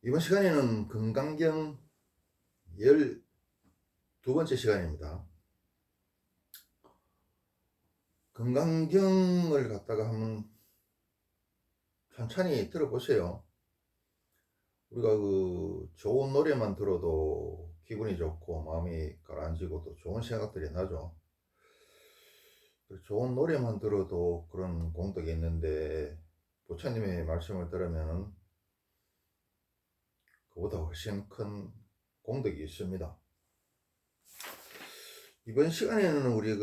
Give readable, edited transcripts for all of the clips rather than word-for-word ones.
이번 시간에는 금강경 12번째 시간입니다. 금강경을 갖다가 한번 천천히 들어보세요. 우리가 그 좋은 노래만 들어도 기분이 좋고 마음이 가라앉고 또 좋은 생각들이 나죠. 좋은 노래만 들어도 그런 공덕이 있는데 부처님의 말씀을 들으면 그보다 훨씬 큰 공덕이 있습니다. 이번 시간에는 우리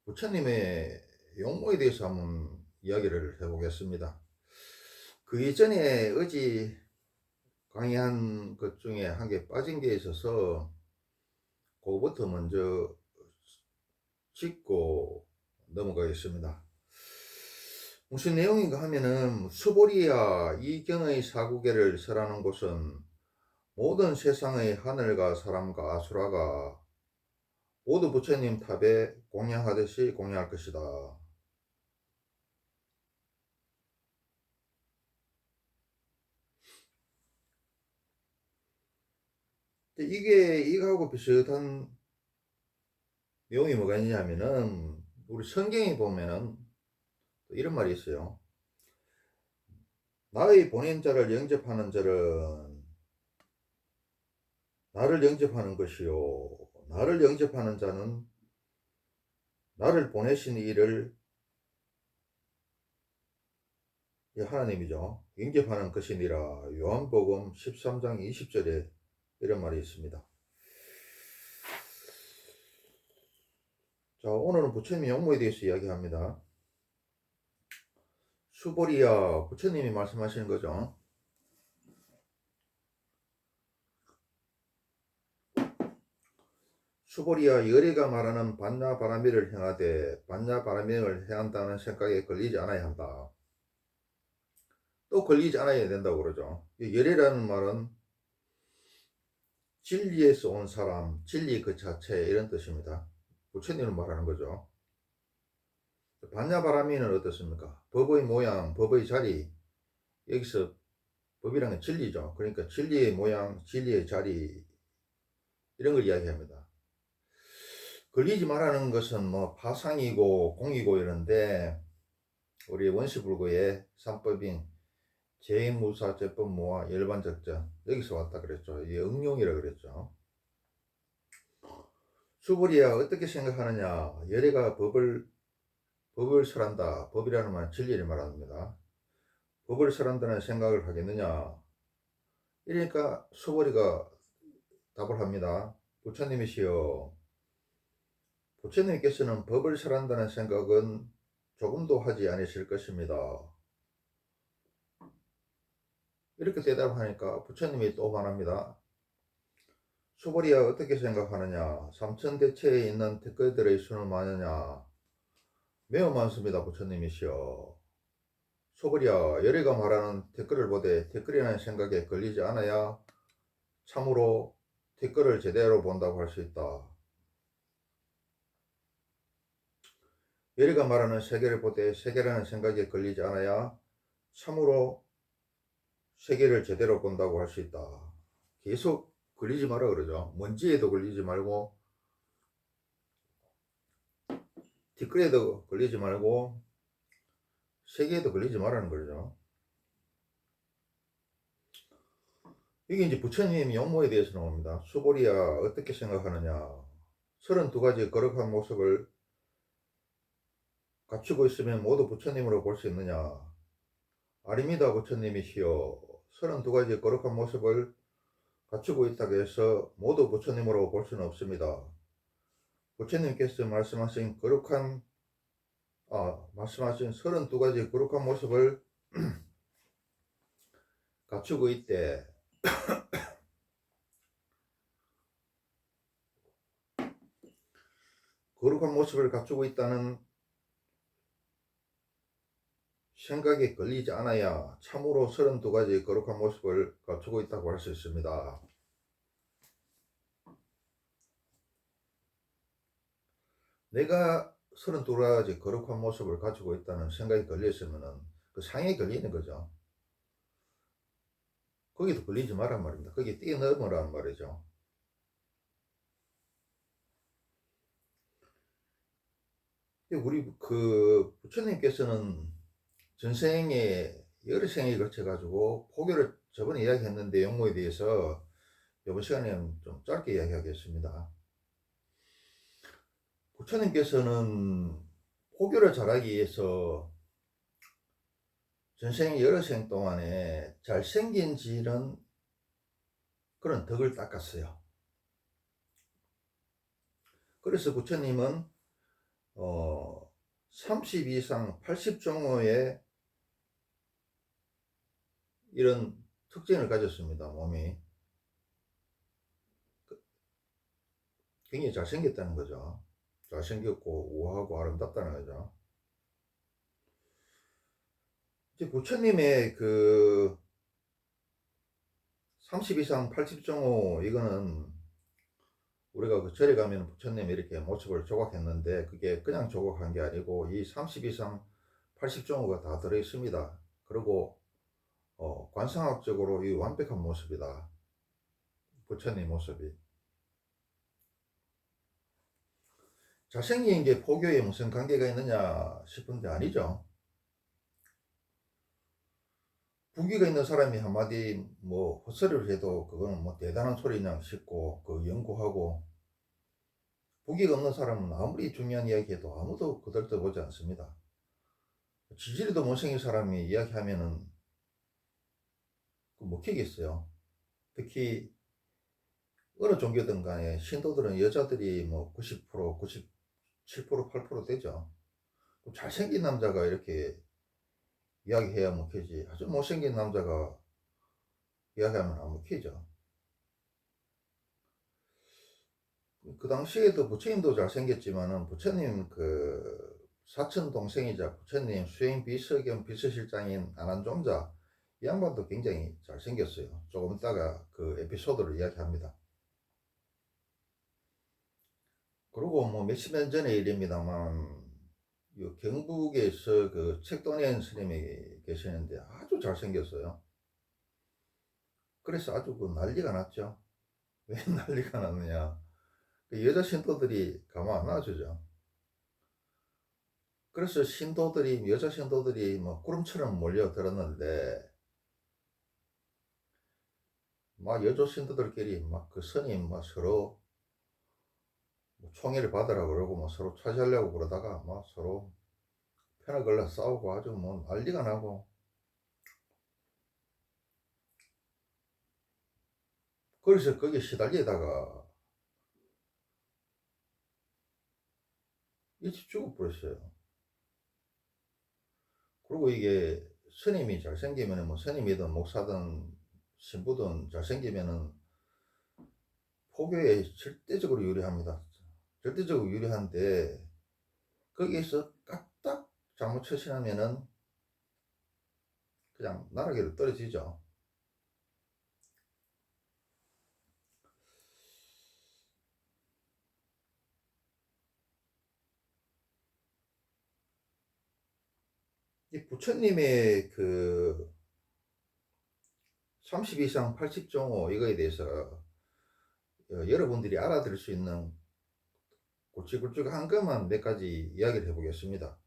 부처님의 용모에 대해서 한번 이야기를 해보겠습니다. 그 이전에 어제 강의한 것 중에 한 개 빠진 게 있어서 그거부터 먼저 짚고 넘어가겠습니다. 무슨 내용인가 하면은 수보리야 이 경의 사구계를 설하는 곳은 모든 세상의 하늘과 사람과 아수라가 모두 부처님 탑에 공양하듯이 공양할 것이다. 이게 이거하고 비슷한 내용이 뭐가 있냐면은 우리 성경에 보면은 이런 말이 있어요. 나의 보낸 자를 영접하는 자는 나를 영접하는 것이요. 나를 영접하는 자는 나를 보내신 이를 하나님이죠. 영접하는 것이니라. 요한복음 13장 20절에 이런 말이 있습니다. 자, 오늘은 부처님의 용모에 대해서 이야기합니다. 수보리야, 부처님이 말씀하시는 거죠. 수보리야, 열애가 말하는 반야바라미를 행하되 반야바라미를 행한다는 생각에 걸리지 않아야 한다. 또 걸리지 않아야 된다고 그러죠. 열애라는 말은 진리에서 온 사람, 진리 그 자체 이런 뜻입니다. 부처님을 말하는 거죠. 반야바라미는 어떻습니까? 법의 모양, 법의 자리. 여기서 법이란 건 진리죠. 그러니까 진리의 모양, 진리의 자리 이런 걸 이야기합니다. 걸리지 말라는 것은 뭐 파상이고 공이고 이런데 우리 원시불고의 삼법인 제인무사제법모와 열반적전 여기서 왔다 그랬죠. 이게 응용이라 그랬죠. 수불이야 어떻게 생각하느냐. 열애가 법을 설한다. 법이라는 말은 진리를 말합니다. 법을 설한다는 생각을 하겠느냐. 이러니까 수보리가 답을 합니다. 부처님이시여, 부처님께서는 법을 설한다는 생각은 조금도 하지 않으실 것입니다. 이렇게 대답하니까 부처님이 또 말합니다. 수보리야 어떻게 생각하느냐. 삼천대체에 있는 댓글들의 수는 많으냐. 매우 많습니다. 부처님이시여. 수보리야 열애가 말하는 댓글을 보되 댓글이라는 생각에 걸리지 않아야 참으로 댓글을 제대로 본다고 할 수 있다. 열애가 말하는 세계를 보되 세계라는 생각에 걸리지 않아야 참으로 세계를 제대로 본다고 할 수 있다. 계속 걸리지 마라 그러죠. 먼지에도 걸리지 말고 뒷글에도 걸리지 말고 세계에도 걸리지 말라는 거죠. 이게 이제 부처님 용모에 대해서 나옵니다. 수보리야 어떻게 생각하느냐. 32가지 거룩한 모습을 갖추고 있으면 모두 부처님으로 볼 수 있느냐. 아닙니다. 부처님이시여. 32가지 거룩한 모습을 갖추고 있다고 해서 모두 부처님으로 볼 수는 없습니다. 부처님께서 말씀하신 32가지 거룩한 모습을 갖추고 있대. 거룩한 모습을 갖추고 있다는 생각에 걸리지 않아야 참으로 32가지 거룩한 모습을 갖추고 있다고 할 수 있습니다. 내가 32가지 거룩한 모습을 가지고 있다는 생각이 걸렸으면 그 상에 걸리는 거죠. 거기도 걸리지 말란 말입니다. 거기 뛰어넘으라는 말이죠. 우리 그 부처님께서는 전생에 여러 생에 걸쳐 가지고 포교를 저번에 이야기했는데 용모에 대해서 이번 시간에는 좀 짧게 이야기하겠습니다. 부처님께서는 포교를 잘하기 위해서 전생 여러 생 동안에 잘생긴 지는 그런 덕을 닦았어요. 그래서 부처님은 30 이상 80종호의 이런 특징을 가졌습니다. 몸이 굉장히 잘생겼다는 거죠. 잘생겼고 우아하고 아름답다는 거죠. 이제 부처님의 그 30 이상 80종호 이거는 우리가 그 절에 가면 부처님 이렇게 모습을 조각했는데 그게 그냥 조각한 게 아니고 이 30 이상 80종호가 다 들어 있습니다. 그리고 관상학적으로 이 완벽한 모습이다. 부처님 모습이. 잘생긴 게 포교에 무슨 관계가 있느냐 싶은데 아니죠. 부귀가 있는 사람이 한마디 뭐 헛소리를 해도 그거는 뭐 대단한 소리냐 싶고 그 연구하고 부귀가 없는 사람은 아무리 중요한 이야기 해도 아무도 거들떠보지 않습니다. 지지리도 못생긴 사람이 이야기하면은 그 먹히겠어요. 특히 어느 종교든 간에 신도들은 여자들이 뭐 90%, 97%, 8% 되죠. 잘생긴 남자가 이렇게 이야기해야 먹히지. 아주 못생긴 남자가 이야기하면 안 먹히죠. 그 당시에도 부처님도 잘생겼지만은 부처님 그 사촌 동생이자 부처님 수행 비서 겸 비서실장인 아난종자 이 양반도 굉장히 잘생겼어요. 조금 이따가 그 에피소드를 이야기합니다. 그리고 뭐 몇십 년 전의 일입니다만 경북에서 그 책도년 스님이 계시는데 아주 잘생겼어요. 그래서 아주 그 난리가 났죠. 왜 난리가 났느냐. 그 여자 신도들이 가만 안 놔주죠. 그래서 신도들이, 여자 신도들이 뭐 구름처럼 몰려들었는데, 막 여자 신도들끼리 막 그 스님 막 서로 뭐 총애를 받으라 그러고 뭐 서로 차지하려고 그러다가 막 서로 편을 걸려 싸우고 아주 뭐 난리가 나고, 그래서 거기에 시달리다가 일찍 죽어버렸어요. 그리고 이게 스님이 잘생기면 뭐 스님이든 목사든 신부든 잘생기면은 포교에 절대적으로 유리합니다. 절대적으로 유리한데 거기에서 까딱 잘못 처신하면은 그냥 나락으로 떨어지죠. 이 부처님의 그 30 이상 80종호 이거에 대해서 여러분들이 알아들을 수 있는 굵직굵직한 것만 몇 가지 이야기를 해보겠습니다.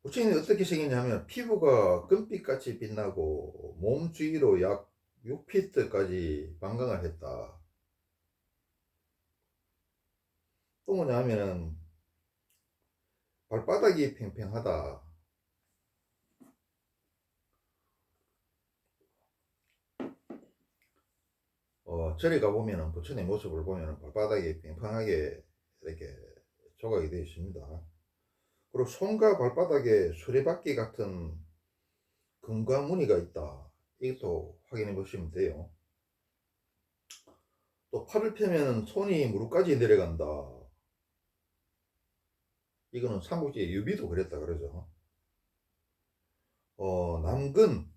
부처님이 어떻게 생겼냐면 피부가 금빛같이 빛나고 몸 주위로 약 6피트까지 방광을 했다. 또 뭐냐 하면은 발바닥이 팽팽하다. 절에 가보면은 부처님 모습을 보면은 발바닥이 팽팽하게 이렇게 조각이 되어 있습니다. 그리고 손과 발바닥에 수레바퀴 같은 금관 무늬가 있다. 이것도 확인해 보시면 돼요. 또 팔을 펴면 손이 무릎까지 내려간다. 이거는 삼국지의 유비도 그랬다 그러죠. 남근,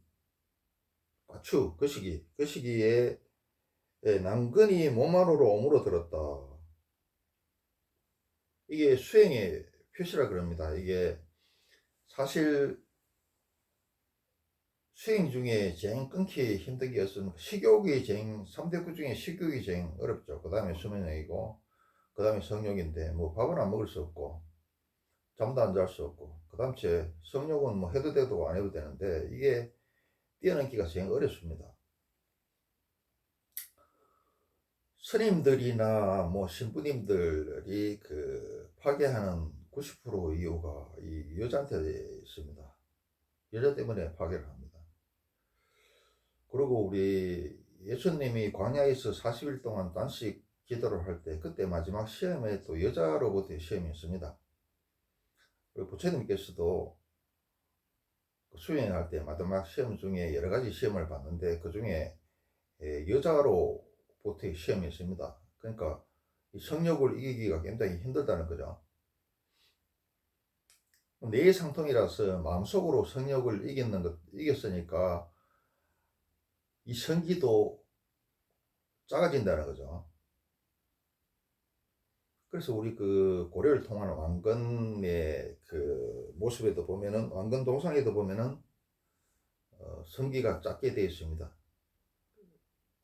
과추, 그 시기에 남근이 몸 안으로 오므러들었다. 이게 수행의 표시라 그럽니다. 이게 사실 수행 중에 제일 끊기 힘든 게 없습니까? 식욕이 제일 3대 구 중에 식욕이 제일 어렵죠. 그 다음에 수면형이고 그 다음에 성욕인데 뭐 밥은 안 먹을 수 없고 잠도 안 잘 수 없고 그 다음 째 성욕은 뭐 해도 되고 안 해도 되는데 이게 뛰어넘기가 제일 어렵습니다. 스님들이나 뭐 신부님들이 그 파괴하는 90% 이유가 이 여자한테 있습니다. 여자 때문에 파괴를 합니다. 그리고 우리 예수님이 광야에서 40일 동안 단식 기도를 할 때 그때 마지막 시험에 또 여자로부터의 시험이 있습니다. 그리고 부처님께서도 수행할 때 마지막 시험 중에 여러 가지 시험을 봤는데 그 중에 여자로부터의 시험이 있습니다. 그러니까 이 성욕을 이기기가 굉장히 힘들다는 거죠. 뇌상통이라서 마음속으로 성욕을 이겼으니까 이 성기도 작아진다는 거죠. 그래서 우리 그 고려를 통한 왕건의 그 모습에도 보면은 왕건 동상에도 보면은 성기가 작게 되어 있습니다.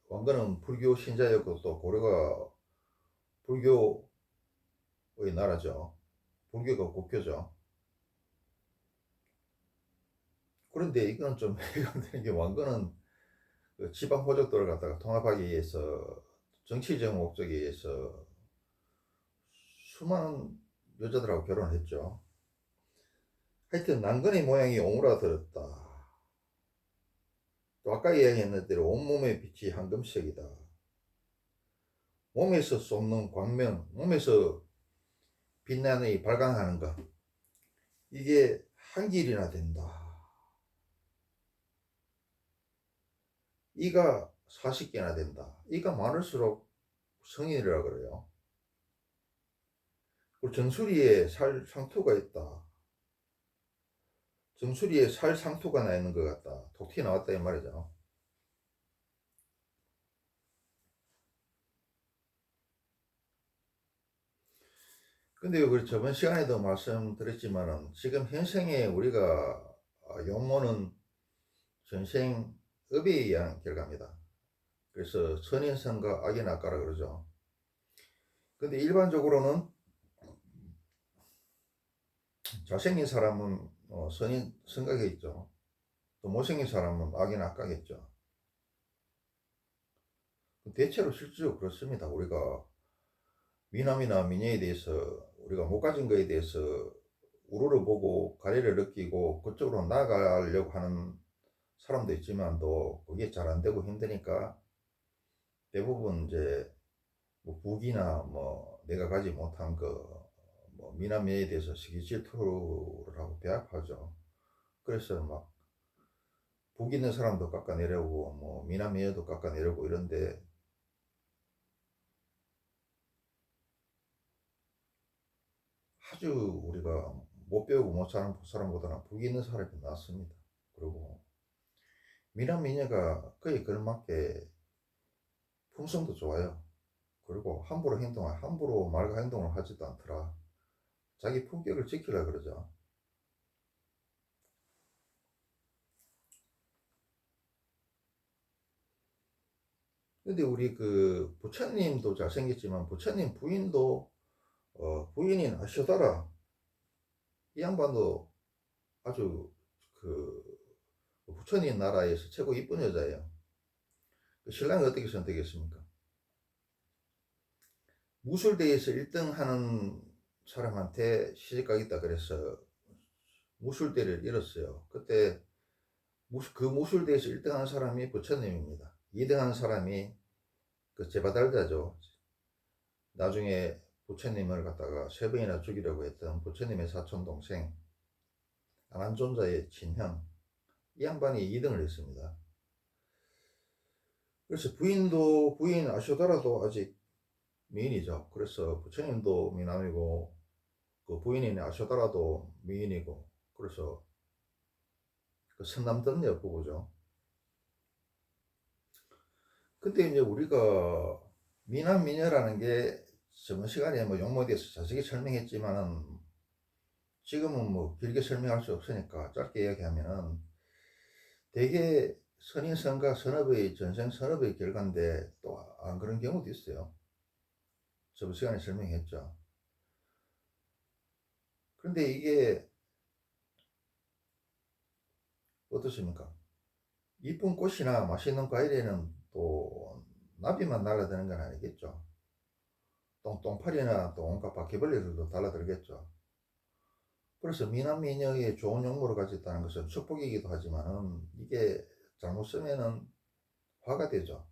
왕건은 불교 신자였고 또 고려가 불교의 나라죠. 불교가 국교죠. 그런데 이건 좀 해가 안 되는 게 왕건은 그 지방 호족들을 갖다가 통합하기 위해서 정치적 목적에 의해서 수많은 여자들하고 결혼을 했죠. 하여튼 난건의 모양이 오므라들었다. 또 아까 이야기했는 대로 온몸의 빛이 황금색이다. 몸에서 쏟는 광명, 몸에서 빛나는 이 발광하는 것, 이게 한 길이나 된다. 이가 40개나 된다. 이가 많을수록 성인이라 그래요. 그리고 정수리에 살 상투가 있다. 정수리에 살 상투가 나 있는 것 같다. 톡 튀어나왔다 이 말이죠. 근데 그 저번 시간에도 말씀드렸지만은 지금 현생에 우리가 용모는 전생업에 의한 결과입니다. 그래서 선인성과 악인 악과라 그러죠. 근데 일반적으로는 잘생긴 사람은 선인 성과겠죠. 또 못생긴 사람은 악인 악과겠죠. 대체로 실제로 그렇습니다. 우리가 미남이나 미녀에 대해서 우리가 못 가진 거에 대해서 우러러보고 가래를 느끼고 그쪽으로 나아가려고 하는 사람도 있지만도 그게 잘 안 되고 힘드니까 대부분 이제 뭐 북이나 뭐 내가 가지 못한 뭐 미남 여에 대해서 시기 질투를 하고 배합하죠. 그래서 막 북 있는 사람도 깎아내려고 뭐 미남 여도 깎아내려고 이런데 아주 우리가 못 배우고 못 사는 사람보다는 북 있는 사람이 낫습니다. 그리고 미남 미녀가 그에 걸맞게 품성도 좋아요. 그리고 함부로 말과 행동을 하지도 않더라. 자기 품격을 지키려 그러죠. 근데 우리 그 부처님도 잘생겼지만 부처님 부인도 부인인 아쇼다라 이 양반도 아주 그 부처님 나라에서 최고 이쁜 여자예요. 그 신랑이 어떻게 선택했습니까? 무술대회에서 1등 하는 사람한테 시집가겠다 그래서 무술대를 잃었어요. 그때 그 무술대에서 1등 하는 사람이 부처님입니다. 2등 하는 사람이 그 제바달다죠. 나중에 부처님을 갖다가 3번이나 죽이려고 했던 부처님의 사촌 동생 아난존자의 친형 이 양반이 2등을 했습니다. 그래서 부인 아쇼다라도 아직 미인이죠. 그래서 부처님도 미남이고 그 부인인 아쇼다라도 미인이고 그래서 그 선남던 여부고죠. 근데 이제 우리가 미남 미녀라는 게 저번 시간에 뭐 용모에 대해서 자세히 설명했지만은 지금은 뭐 길게 설명할 수 없으니까 짧게 이야기하면은 대개 선인선과 선업의 전생 선업의 결과인데 또 안 그런 경우도 있어요. 저번 시간에 설명했죠. 그런데 이게 어떻습니까? 이쁜 꽃이나 맛있는 과일에는 또 나비만 날아드는 건 아니겠죠. 똥파리나 또 온갖 바퀴벌레들도 달라들겠죠. 그래서 미남미녀의 좋은 용모를 가졌다는 것은 축복이기도 하지만은 이게 잘못 쓰면은 화가 되죠.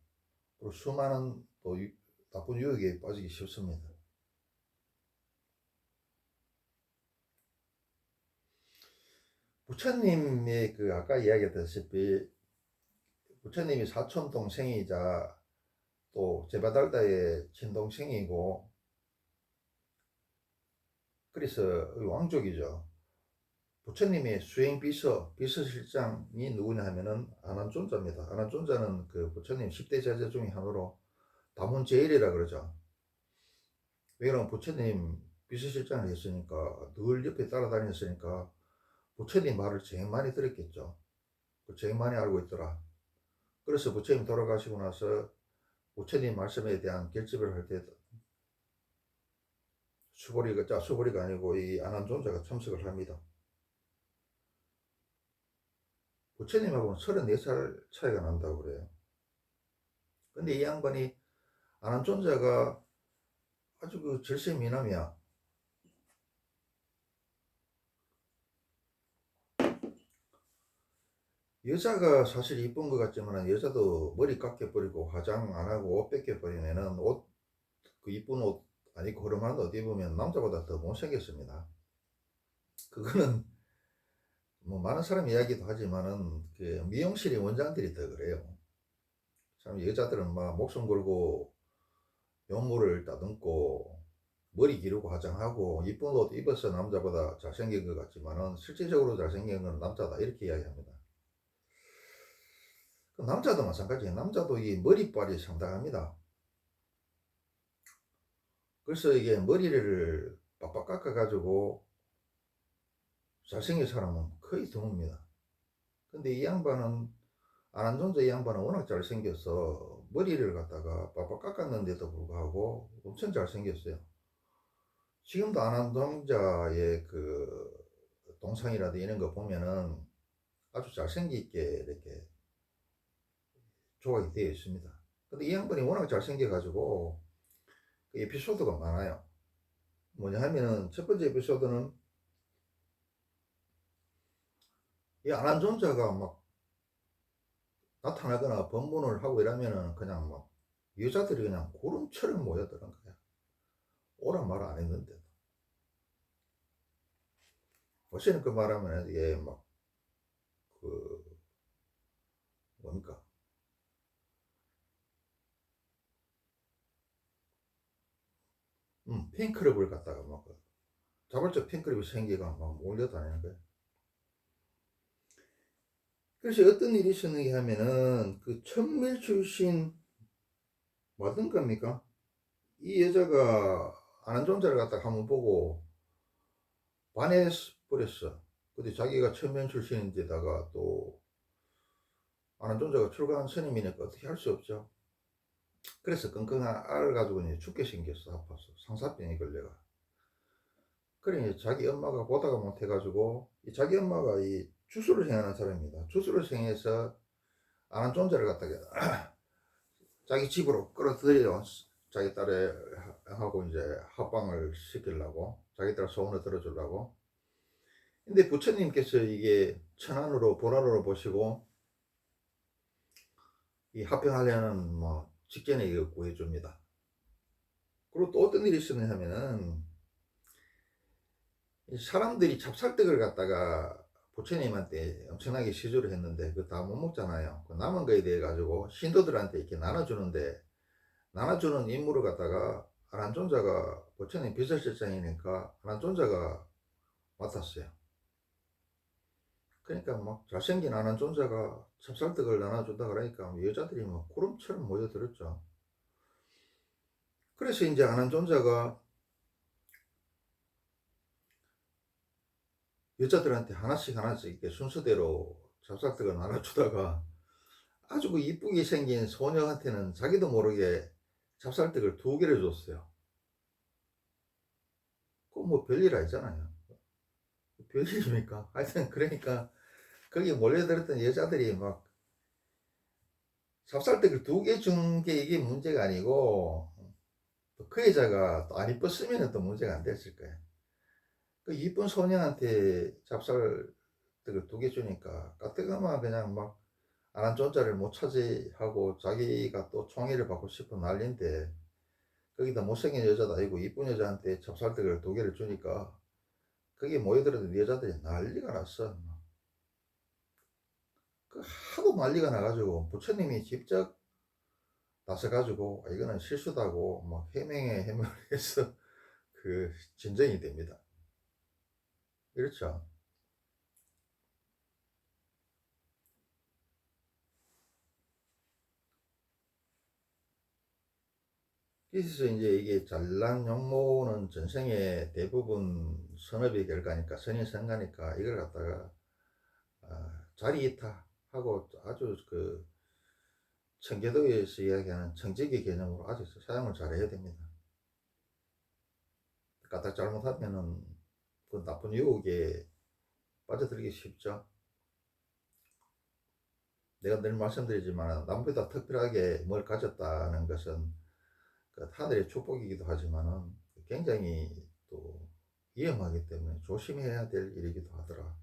그리고 수많은 또 나쁜 유혹에 빠지기 쉽습니다. 부처님의 그 아까 이야기했다시피 부처님이 사촌 동생이자 또 제바달다의 친동생이고 그래서 왕족이죠. 부처님의 수행 비서실장이 누구냐 하면은 아난존자입니다. 아난존자는 그 부처님 10대 제자 중에 하나로 다문제일이라 그러죠. 왜냐면 부처님 비서실장을 했으니까 늘 옆에 따라다녔으니까 부처님 말을 제일 많이 들었겠죠. 제일 많이 알고 있더라. 그래서 부처님 돌아가시고 나서 부처님 말씀에 대한 결집을 할 때 수보리가 아니고 이 아난존자가 참석을 합니다. 부처님하고는 34살 차이가 난다고 그래요. 근데 이 양반이 아난존자가 아주 그 절세 미남이야. 여자가 사실 이쁜 것 같지만 여자도 머리 깎여버리고 화장 안 하고 옷 뺏겨버리면은 그 이쁜 옷 안 입고 허름한 옷 입으면 남자보다 더 못생겼습니다. 그거는 뭐 많은 사람 이야기도 하지만은 그 미용실의 원장들이 더 그래요. 참 여자들은 막 목숨 걸고 용모를 따듬고 머리 기르고 화장하고 이쁜 옷 입어서 남자보다 잘생긴 것 같지만은 실질적으로 잘생긴 건 남자다 이렇게 이야기합니다. 남자도 마찬가지예요. 남자도 이 머리빨이 상당합니다. 그래서 이게 머리를 빡빡 깎아가지고 잘생긴 사람은 거의 드뭅니다. 근데 이 양반은 아난존자 이 양반은 워낙 잘생겨서 머리를 갖다가 빡빡 깎았는데도 불구하고 엄청 잘생겼어요. 지금도 아난존자의 그 동상이라도 이런 거 보면은 아주 잘생기게 이렇게 조각이 되어 있습니다. 근데 이 양반이 워낙 잘생겨가지고 그 에피소드가 많아요. 뭐냐 하면은 첫 번째 에피소드는 이 아난존자가 막 나타나거나 법문을 하고 이러면은 그냥 막 여자들이 그냥 구름처럼 모여드는 거야. 오란 말 안 했는데. 보시는 그 말하면 이게 막 그 뭡니까? 팬클럽을 갖다가 막 자발적 팬클럽이 생기가 막 몰려다니는 거야. 그래서 어떤 일이 있었는가 하면은 그 천밀 출신 뭐든 겁니까? 이 여자가 아난존자를 갖다가 한번 보고 반해버렸어. 근데 자기가 천면 출신인데다가 또 아난존자가 출가한 스님이니까 어떻게 할 수 없죠. 그래서 끙끙한 알을 가지고 이제 죽게 생겼어. 아파서 상사병이 걸려가. 그래 자기 엄마가 보다가 못해가지고 자기 엄마가 이 주술을 행하는 사람입니다. 주술을 행해서 아난존자를 갖다가 자기 집으로 끌어들여 자기 딸에 하고 이제 합방을 시키려고 자기 딸 소원을 들어주려고. 근데 부처님께서 이게 천안으로 보라로 보시고 이 합병하려는 뭐 직전에 이거 구해줍니다. 그리고 또 어떤 일이 있었냐 하면은 사람들이 찹쌀떡을 갖다가 부처님한테 엄청나게 시주를 했는데 그 다 못 먹잖아요. 그 남은 거에 대해 가지고 신도들한테 이렇게 나눠주는데 나눠주는 임무를 갖다가 아난존자가 부처님 비서실장이니까 아난존자가 맡았어요. 그러니까 막 잘생긴 아난존자가 찹쌀떡을 나눠준다 그러니까 여자들이 막 구름처럼 모여들었죠. 그래서 이제 아난존자가 여자들한테 하나씩 하나씩 이렇게 순서대로 찹쌀떡을 나눠주다가 아주 그 이쁘게 생긴 소녀한테는 자기도 모르게 찹쌀떡을 2개를 줬어요. 그거 뭐 별일 아니잖아요. 별일입니까? 하여튼 그러니까 거기 몰려들었던 여자들이 막 찹쌀떡을 2개 준 게 이게 문제가 아니고 그 여자가 또 안 이뻤으면 또 문제가 안 됐을 거예요. 그 이쁜 소녀한테 찹쌀떡을 2개 주니까 까뜩하면 그냥 막 안 한 존자를 못 차지하고 자기가 또 총애를 받고 싶은 난리인데, 거기다 못생긴 여자도 아니고 이쁜 여자한테 찹쌀떡을 2개를 주니까 거기에 모여들었던 여자들이 난리가 났어. 그 하도 난리가 나가지고 부처님이 직접 나서가지고 이거는 실수다고 막 해명에 해명을 해서 그 진정이 됩니다. 그렇죠. 그래서 이제 이게 잘난 용모는 전생에 대부분 선업의 결과니까, 선인 선가니까 이걸 갖다가 자리 이타하고 아주 그 청계도에서 이야기하는 청지기 개념으로 아주 사용을 잘해야 됩니다. 까딱 잘못하면은 그 나쁜 유혹에 빠져들기 쉽죠. 내가 늘 말씀드리지만 남보다 특별하게 뭘 가졌다는 것은 그 하늘의 축복이기도 하지만은 굉장히 또 위험하기 때문에 조심해야 될 일이기도 하더라.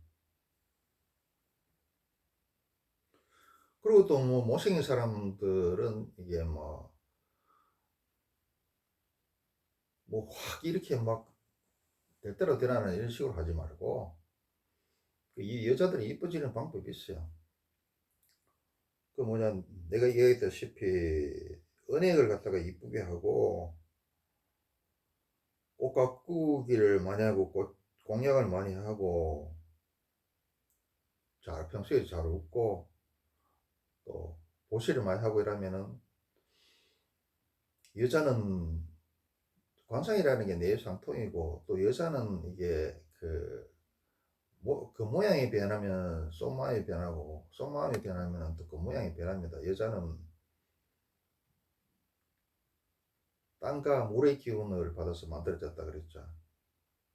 그리고 또 뭐 못생긴 사람들은 이게 뭐 확 이렇게 막 될 대로 되라는 이런 식으로 하지 말고 이 여자들이 이뻐지는 방법이 있어요. 그 뭐냐, 내가 얘기했다시피 은행을 갖다가 이쁘게 하고 꽃 가꾸기를 많이 하고 꽃 공약을 많이 하고 잘 평소에 잘 웃고 또 보시를 많이 하고 이러면은 여자는 관상이라는 게 내유상통이고 또 여자는 이게 그 모양이 변하면 속마음이 변하고 속마음이 변하면 또 그 모양이 변합니다. 여자는 땅과 물의 기운을 받아서 만들어졌다 그랬죠.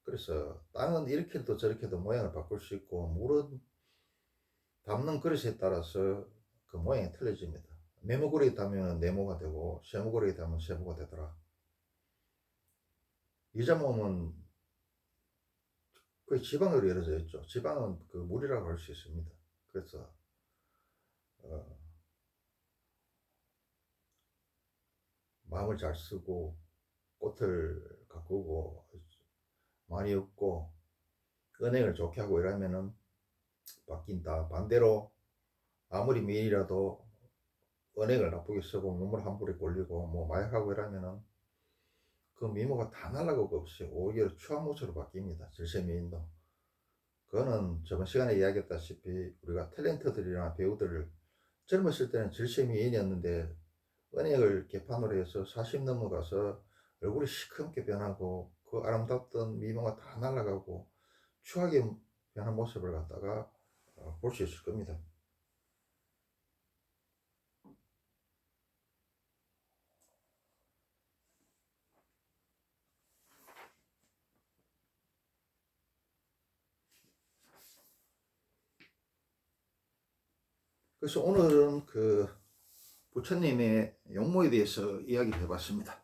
그래서 땅은 이렇게도 저렇게도 모양을 바꿀 수 있고 물은 담는 그릇에 따라서 그 모양이 틀려집니다. 네모그릇에 담으면 네모가 되고 세모그릇에 담으면 세모가 되더라. 여자 몸은 거의 지방으로 이루어져 있죠. 지방은 그 물이라고 할 수 있습니다. 그래서 어, 마음을 잘 쓰고 꽃을 가꾸고 많이 웃고 은행을 좋게 하고 이러면은 바뀐다. 반대로 아무리 미인이라도 은행을 나쁘게 쓰고 몸을 함부로 꼴리고 뭐 마약하고 이러면은 그 미모가 다 날아가고 없이 오히려 추한 모습으로 바뀝니다. 질세미인도. 그거는 저번 시간에 이야기했다시피 우리가 탤런트들이나 배우들을 젊었을 때는 질세미인이었는데 은행을 개판으로 해서 40 넘어가서 얼굴이 시커멓게 변하고 그 아름답던 미모가 다 날아가고 추하게 변한 모습을 갖다가 볼 수 있을 겁니다. 그래서 오늘은 그 부처님의 용모에 대해서 이야기를 해봤습니다.